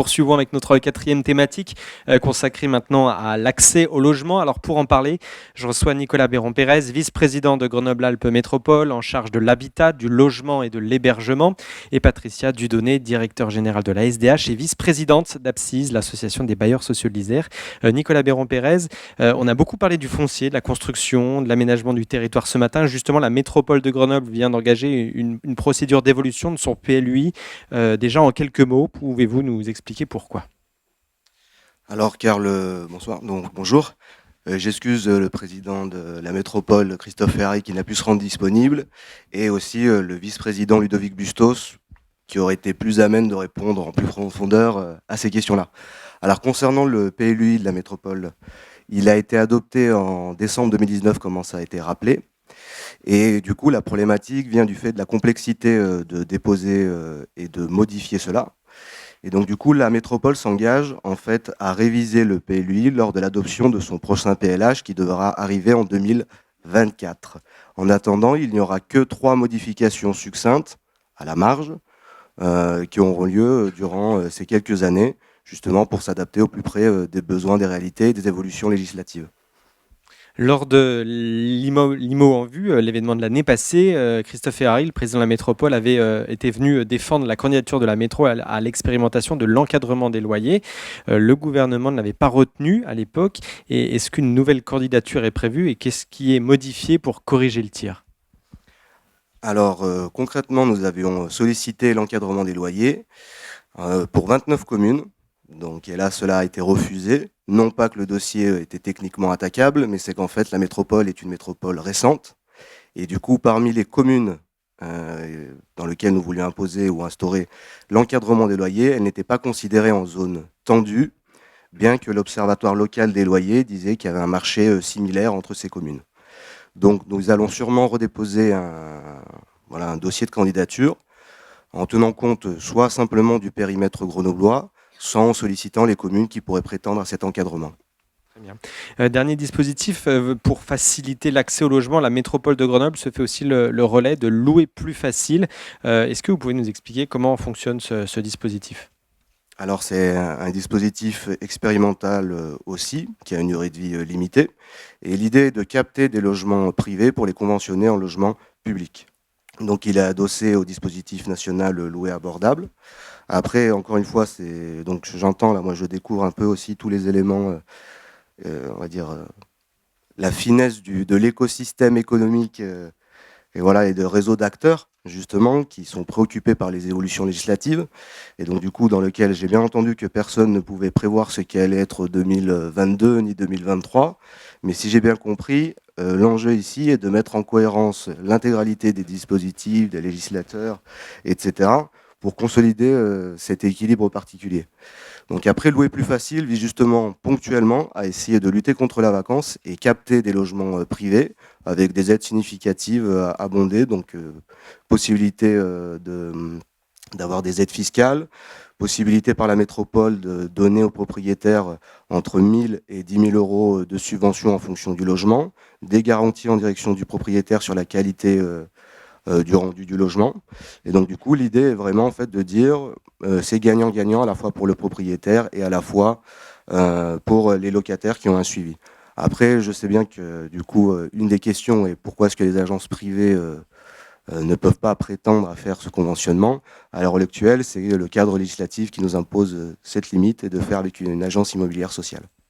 Poursuivons avec notre quatrième thématique consacrée maintenant à l'accès au logement. Alors pour en parler, je reçois Nicolas Béron-Pérez, vice-président de Grenoble-Alpes Métropole en charge de l'habitat, du logement et de l'hébergement, et Patricia Dudonné, directeur général de la SDH et vice-présidente d'Apsise, l'association des bailleurs sociaux de l'Isère. Nicolas Béron-Pérez, on a beaucoup parlé du foncier, de la construction, de l'aménagement du territoire ce matin. Justement, la métropole de Grenoble vient d'engager une procédure d'évolution de son PLUI. Déjà en quelques mots, pouvez-vous nous expliquer pourquoi? Alors Karl, bonsoir. Donc bonjour. J'excuse le président de la métropole, Christophe Ferrari, qui n'a pu se rendre disponible, et aussi le vice-président Ludovic Bustos, qui aurait été plus amène de répondre en plus profondeur à ces questions-là. Alors concernant le PLUI de la métropole, il a été adopté en décembre 2019, comme ça a été rappelé. Et du coup, la problématique vient du fait de la complexité de déposer et de modifier cela. Et donc du coup, la métropole s'engage en fait à réviser le PLUI lors de l'adoption de son prochain PLH qui devra arriver en 2024. En attendant, il n'y aura que 3 modifications succinctes à la marge qui auront lieu durant ces quelques années, justement pour s'adapter au plus près des besoins, des réalités et des évolutions législatives. Lors de l'IMO en vue, l'événement de l'année passée, Christophe Ferrari, le président de la métropole, avait été venu défendre la candidature de la métro à l'expérimentation de l'encadrement des loyers. Le gouvernement ne l'avait pas retenu à l'époque. Et est-ce qu'une nouvelle candidature est prévue et qu'est-ce qui est modifié pour corriger le tir? Alors concrètement, nous avions sollicité l'encadrement des loyers pour 29 communes. Donc, et là, cela a été refusé. Non pas que le dossier était techniquement attaquable, mais c'est qu'en fait, la métropole est une métropole récente. Et du coup, parmi les communes dans lesquelles nous voulions imposer ou instaurer l'encadrement des loyers, elle n'était pas considérée en zone tendue, bien que l'Observatoire local des loyers disait qu'il y avait un marché similaire entre ces communes. Donc, nous allons sûrement redéposer un dossier de candidature en tenant compte soit simplement du périmètre grenoblois, soit en sollicitant les communes qui pourraient prétendre à cet encadrement. Très bien. Dernier dispositif, pour faciliter l'accès au logement, la métropole de Grenoble se fait aussi le relais de louer plus facile. Est-ce que vous pouvez nous expliquer comment fonctionne ce dispositif? Alors c'est un dispositif expérimental aussi, qui a une durée de vie limitée. Et l'idée est de capter des logements privés pour les conventionner en logements publics. Donc il est adossé au dispositif national loué abordable. Après, encore une fois, donc j'entends là, moi je découvre un peu aussi tous les éléments, on va dire la finesse de l'écosystème économique et de réseaux d'acteurs justement qui sont préoccupés par les évolutions législatives et donc du coup dans lequel j'ai bien entendu que personne ne pouvait prévoir ce qu'allait être 2022 ni 2023, mais si j'ai bien compris, l'enjeu ici est de mettre en cohérence l'intégralité des dispositifs, des législateurs, etc., pour consolider cet équilibre particulier. Donc après, louer plus facile vise justement ponctuellement à essayer de lutter contre la vacance et capter des logements privés avec des aides significatives abondées, donc possibilité d'avoir des aides fiscales, possibilité par la métropole de donner aux propriétaires entre 1 000 et 10 000 euros de subvention en fonction du logement, des garanties en direction du propriétaire sur la qualité du rendu du logement. Et donc du coup, l'idée est vraiment en fait de dire c'est gagnant-gagnant à la fois pour le propriétaire et à la fois pour les locataires qui ont un suivi. Après, je sais bien que du coup, une des questions est pourquoi est-ce que les agences privées ne peuvent pas prétendre à faire ce conventionnement. À l'heure actuelle, c'est le cadre législatif qui nous impose cette limite et de faire avec une agence immobilière sociale.